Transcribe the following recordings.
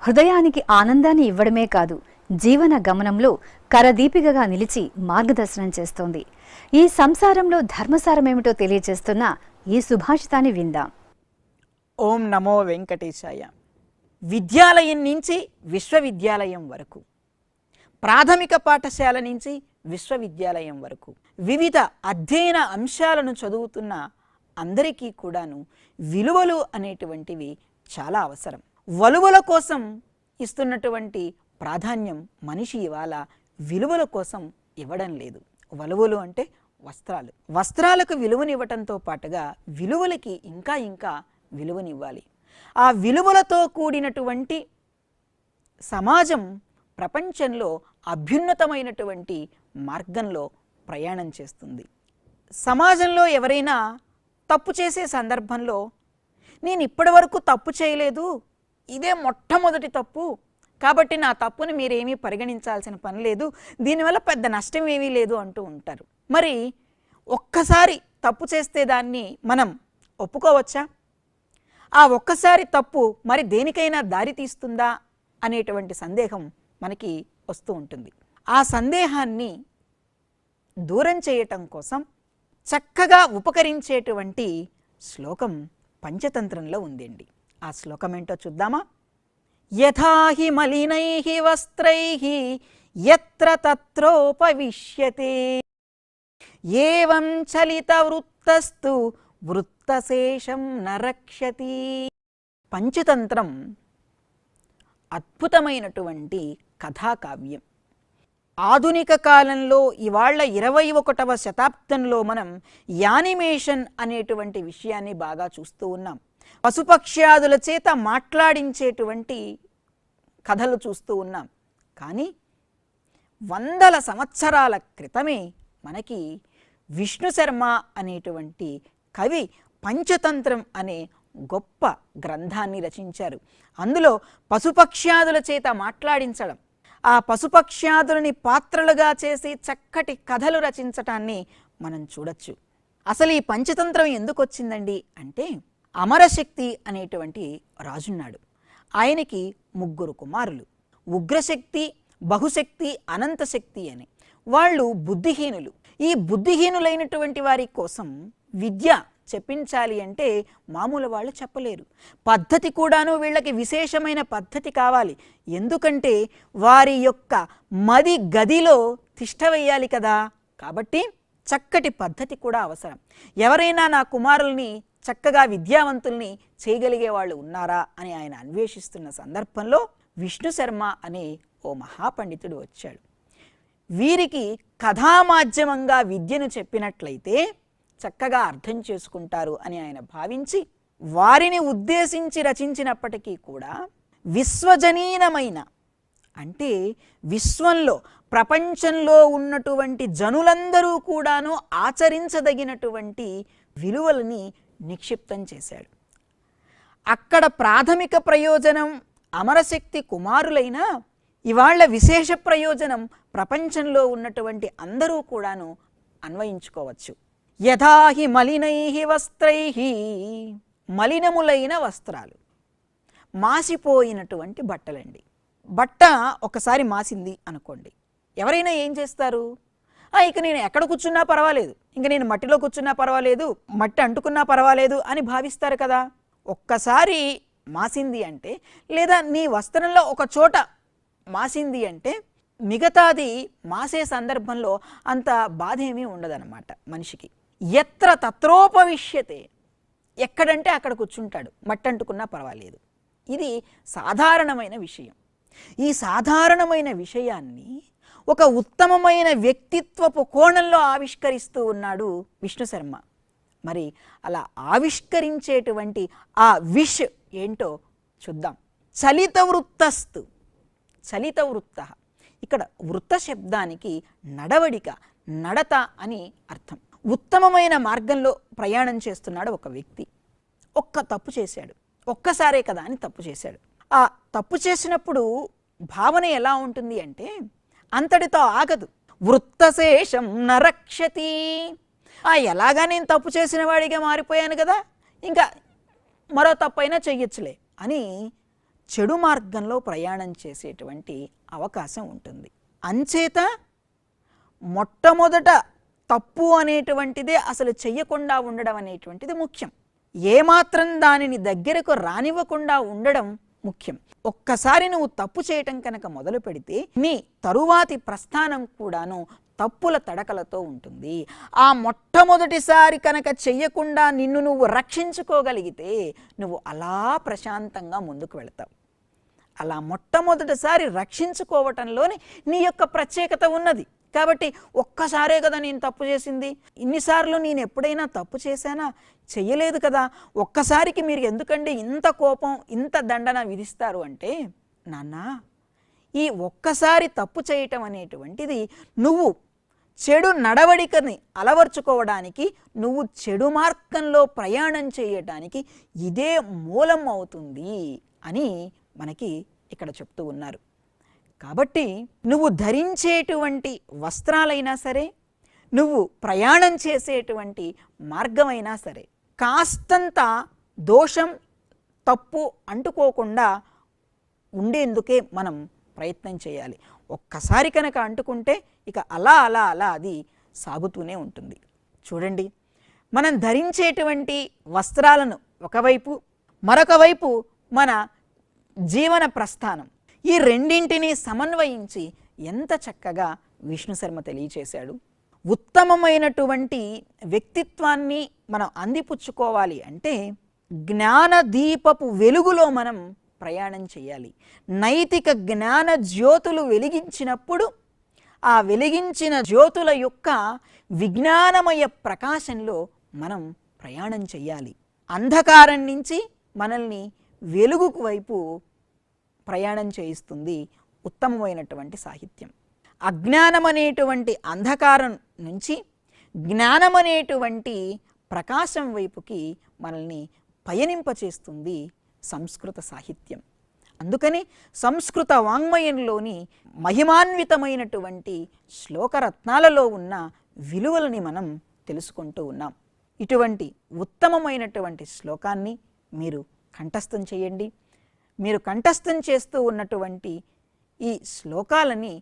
హృదయానికి ఆనందాన్ని ఇవ్వడమే కాదు, జీవన గమనంలో కరదీపికగా నిలిచి మార్గదర్శనం చేస్తోంది. ఈ సంసారంలో ధర్మసారమేమిటో తెలియజేస్తున్న ఈ సుభాషితాన్ని విందాం. ఓం నమో వెంకటేశాయ. విద్యాలయం నుంచి విశ్వవిద్యాలయం వరకు, ప్రాథమిక పాఠశాల నుంచి విశ్వవిద్యాలయం వరకు వివిధ అధ్యయన అంశాలను చదువుతున్న అందరికీ కూడాను విలువలు అనేటువంటివి చాలా అవసరం. వలువల కోసం ఇస్తున్నటువంటి ప్రాధాన్యం మనిషి ఇవాళ విలువల కోసం ఇవ్వడం లేదు. వలువలు అంటే వస్త్రాలు. వస్త్రాలకు విలువనివ్వటంతో పాటుగా విలువలకి ఇంకా ఇంకా విలువనివ్వాలి. ఆ విలువలతో కూడినటువంటి సమాజం ప్రపంచంలో అభ్యున్నతమైనటువంటి మార్గంలో ప్రయాణం చేస్తుంది. సమాజంలో ఎవరైనా తప్పు చేసే సందర్భంలో నేను ఇప్పటివరకు తప్పు చేయలేదు, ఇదే మొట్టమొదటి తప్పు, కాబట్టి నా తప్పుని మీరేమీ పరిగణించాల్సిన పని లేదు, దీనివల్ల పెద్ద నష్టం ఏమీ లేదు అంటూ ఉంటారు. మరి ఒక్కసారి తప్పు చేస్తే దాన్ని మనం ఒప్పుకోవచ్చా? ఆ ఒక్కసారి తప్పు మరి దేనికైనా దారి తీస్తుందా అనేటువంటి సందేహం మనకి వస్తూ ఉంటుంది. ఆ సందేహాన్ని దూరం చేయటం కోసం చక్కగా ఉపకరించేటువంటి శ్లోకం పంచతంత్రంలో ఉందండి. ఆ శ్లోకం ఏంటో చూద్దామా? యథాహి మలినైః వస్త్రైః యత్ర తత్రోపవిశ్యతే ఏవం చలిత వృత్తస్తు వృత్తశేషం నరక్షతి. పంచతంత్రం అద్భుతమైనటువంటి కథాకావ్యం. ఆధునిక కాలంలో ఇవాళ 21వ శతాబ్దంలో మనం యానిమేషన్ అనేటువంటి విషయాన్ని బాగా చూస్తూ ఉన్నాం. పశుపక్ష్యాదుల చేత మాట్లాడించేటువంటి కథలు చూస్తూ ఉన్నాం. కానీ వందల సంవత్సరాల క్రితమే మనకి విష్ణు శర్మ అనేటువంటి కవి పంచతంత్రం అనే గొప్ప గ్రంథాన్ని రచించారు. అందులో పశుపక్ష్యాదుల చేత మాట్లాడించడం, ఆ పశుపక్ష్యాదులని పాత్రలుగా చేసి చక్కటి కథలు రచించటాన్ని మనం చూడొచ్చు. అసలు ఈ పంచతంత్రం ఎందుకు వచ్చిందండి అంటే, అమరశక్తి అనేటువంటి రాజున్నాడు. ఆయనకి 3 కుమారులు, ఉగ్రశక్తి, బహుశక్తి, అనంతశక్తి అని. వాళ్ళు బుద్ధిహీనులు. ఈ బుద్ధిహీనులైనటువంటి వారి కోసం విద్య చెప్పించాలి అంటే మామూలు వాళ్ళు చెప్పలేరు. పద్ధతి కూడాను వీళ్ళకి విశేషమైన పద్ధతి కావాలి. ఎందుకంటే వారి యొక్క మది గదిలో తిష్ట వేయాలి కదా. కాబట్టి చక్కటి పద్ధతి కూడా అవసరం. ఎవరైనా నా కుమారుల్ని చక్కగా విద్యావంతుల్ని చేయగలిగే వాళ్ళు ఉన్నారా అని ఆయన అన్వేషిస్తున్న సందర్భంలో విష్ణు శర్మ అనే ఓ మహాపండితుడు వచ్చాడు. వీరికి కథామాధ్యమంగా విద్యను చెప్పినట్లయితే చక్కగా అర్థం చేసుకుంటారు అని ఆయన భావించి వారిని ఉద్దేశించి రచించినప్పటికీ కూడా విశ్వజనీనమైన, అంటే విశ్వంలో ప్రపంచంలో ఉన్నటువంటి జనులందరూ కూడాను ఆచరించదగినటువంటి విలువలని నిక్షిప్తం చేశాడు. అక్కడ ప్రాథమిక ప్రయోజనం అమరశక్తి కుమారులైన ఇవాళ విశేష ప్రయోజనం ప్రపంచంలో ఉన్నటువంటి అందరూ కూడాను అన్వయించుకోవచ్చు. యథాహి మలినైః వస్త్రైః, మలినములైన వస్త్రాలు, మాసిపోయినటువంటి బట్టలండి. బట్ట ఒకసారి మాసింది అనుకోండి, ఎవరైనా ఏం చేస్తారు? ఇక నేను ఎక్కడ కూర్చున్నా పర్వాలేదు, ఇంక నేను మట్టిలో కూర్చున్నా పర్వాలేదు, మట్టి అంటుకున్నా పర్వాలేదు అని భావిస్తారు కదా. ఒక్కసారి మాసింది అంటే, లేదా నీ వస్త్రంలో ఒక చోట మాసింది అంటే మిగతాది మాసే సందర్భంలో అంత బాధ ఏమీ ఉండదన్నమాట మనిషికి. ఎత్ర తత్రోపవిశ్యతే, ఎక్కడంటే అక్కడ కూర్చుంటాడు, మట్టి అంటుకున్నా పర్వాలేదు. ఇది సాధారణమైన విషయం. ఈ సాధారణమైన విషయాన్ని ఒక ఉత్తమమైన వ్యక్తిత్వపు కోణంలో ఆవిష్కరిస్తూ ఉన్నాడు విష్ణు శర్మ. మరి అలా ఆవిష్కరించేటువంటి ఆ విష్ ఏంటో చూద్దాం. చలిత వృత్తస్తు, చలిత వృత్త, ఇక్కడ వృత్త శబ్దానికి నడవడిక, నడత అని అర్థం. ఉత్తమమైన మార్గంలో ప్రయాణం చేస్తున్నాడు ఒక వ్యక్తి. ఒక్క తప్పు చేశాడు, ఒక్కసారే కదా అని తప్పు చేశాడు. ఆ తప్పు చేసినప్పుడు భావన ఎలా ఉంటుంది అంటే అంతటితో ఆగదు. వృత్తశేషం నరక్షతి, ఎలాగా నేను తప్పు చేసిన వాడిగా మారిపోయాను కదా, ఇంకా మరో తప్పైనా చెయ్యొచ్చులే అని చెడు మార్గంలో ప్రయాణం చేసేటువంటి అవకాశం ఉంటుంది. అంచేత మొట్టమొదట తప్పు అనేటువంటిదే అసలు చెయ్యకుండా ఉండడం అనేటువంటిది ముఖ్యం. ఏమాత్రం దానిని దగ్గరకు రానివ్వకుండా ఉండడం ముఖ్యం. ఒక్కసారి నువ్వు తప్పు చేయటం కనుక మొదలు పెడితే నీ తరువాతి ప్రస్థానం కూడాను తప్పుల తడకలతో ఉంటుంది. ఆ మొట్టమొదటిసారి కనుక చెయ్యకుండా నిన్ను నువ్వు రక్షించుకోగలిగితే నువ్వు అలా ప్రశాంతంగా ముందుకు వెళతావు. అలా మొట్టమొదటిసారి రక్షించుకోవటంలోనే నీ యొక్క ప్రత్యేకత ఉన్నది. కాబట్టి ఒక్కసారే కదా నేను తప్పు చేసింది, ఇన్నిసార్లు నేను ఎప్పుడైనా తప్పు చేశానా? చెయ్యలేదు కదా. ఒక్కసారికి మీరు ఎందుకండి ఇంత కోపం, ఇంత దండన విధిస్తారు అంటే, నాన్న, ఈ ఒక్కసారి తప్పు చేయటం అనేటువంటిది నువ్వు చెడు నడవడికని అలవర్చుకోవడానికి, నువ్వు చెడు మార్గంలో ప్రయాణం చేయటానికి ఇదే మూలం అవుతుంది అని మనకి ఇక్కడ చెప్తూ ఉన్నారు. కాబట్టి నువ్వు ధరించేటువంటి వస్త్రాలైనా సరే, నువ్వు ప్రయాణం చేసేటువంటి మార్గమైనా సరే, కాస్తంత దోషం తప్పు అంటుకోకుండా ఉండేందుకే మనం ప్రయత్నం చేయాలి. ఒక్కసారి కనుక అంటుకుంటే ఇక అలా అలా అలా అది సాగుతూనే ఉంటుంది. చూడండి, మనం ధరించేటువంటి వస్త్రాలను ఒకవైపు, మరొక వైపు మన జీవన ప్రస్థానం, ఈ రెండింటినీ సమన్వయించి ఎంత చక్కగా విష్ణు శర్మ తెలియచేశాడు. ఉత్తమమైనటువంటి వ్యక్తిత్వాన్ని మనం అందిపుచ్చుకోవాలి అంటే జ్ఞానదీపపు వెలుగులో మనం ప్రయాణం చేయాలి. నైతిక జ్ఞాన జ్యోతులు వెలిగించినప్పుడు ఆ వెలిగించిన జ్యోతుల యొక్క విజ్ఞానమయ ప్రకాశంలో మనం ప్రయాణం చేయాలి. అంధకారం నుంచి మనల్ని వెలుగుకు వైపు ప్రయాణం చేయిస్తుంది ఉత్తమమైనటువంటి సాహిత్యం. అజ్ఞానం అనేటువంటి అంధకారం నుంచి జ్ఞానం అనేటువంటి ప్రకాశం వైపుకి మనల్ని పయనింపచేస్తుంది సంస్కృత సాహిత్యం. అందుకని సంస్కృత వాంగ్మయంలోని మహిమాన్వితమైనటువంటి శ్లోకరత్నాలలో ఉన్న విలువలని మనం తెలుసుకుంటూ ఉన్నాం. ఇటువంటి ఉత్తమమైనటువంటి శ్లోకాన్ని మీరు కంఠస్థం చేయండి. మీరు కంఠస్థం చేస్తూ ఉన్నటువంటి ఈ శ్లోకాలని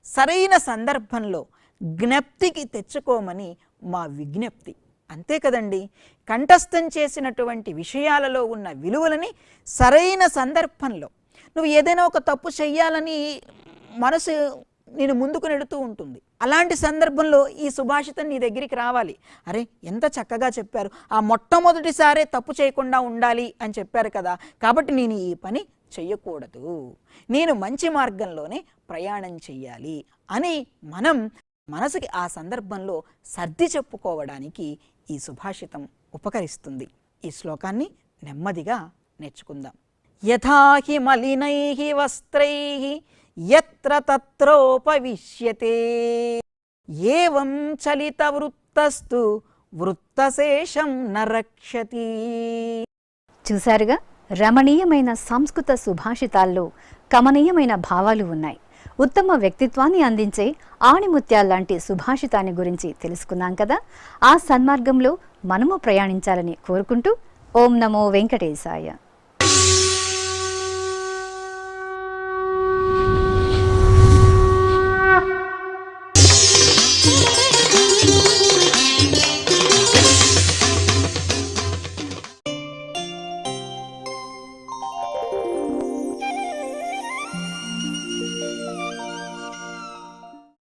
సరైన సందర్భంలో జ్ఞప్తికి తెచ్చుకోమని మా విజ్ఞప్తి. అంతే కదండి, కంఠస్థం చేసినటువంటి విషయాలలో ఉన్న విలువలని సరైన సందర్భంలో, నువ్వు ఏదైనా ఒక తప్పు చెయ్యాలని మనసు నేను ముందుకు నెడుతూ ఉంటుంది. అలాంటి సందర్భంలో ఈ సుభాషితం నీ దగ్గరికి రావాలి. అరే, ఎంత చక్కగా చెప్పారు, ఆ మొట్టమొదటిసారే తప్పు చేయకుండా ఉండాలి అని చెప్పారు కదా, కాబట్టి నేను ఈ పని చెయ్యకూడదు, నేను మంచి మార్గంలోనే ప్రయాణం చెయ్యాలి అని మనం మనసుకి ఆ సందర్భంలో సర్ది చెప్పుకోవడానికి ఈ సుభాషితం ఉపకరిస్తుంది. ఈ శ్లోకాన్ని నెమ్మదిగా నేర్చుకుందాం. యథాహి మలినైః వస్త్రైః యత్ర తత్రోపవిశ్యతే ఏవం చలిత వృత్తస్తు వృత్తశేషం న రక్షతి. చూశారుగా, రమణీయమైన సంస్కృత సుభాషితాల్లో కమనీయమైన భావాలు ఉన్నాయి. ఉత్తమ వ్యక్తిత్వాన్ని అందించే ఆణిముత్యాల్లాంటి సుభాషితాన్ని గురించి తెలుసుకున్నాం కదా. ఆ సన్మార్గంలో మనము ప్రయాణించాలని కోరుకుంటూ ఓం నమో వెంకటేశాయ.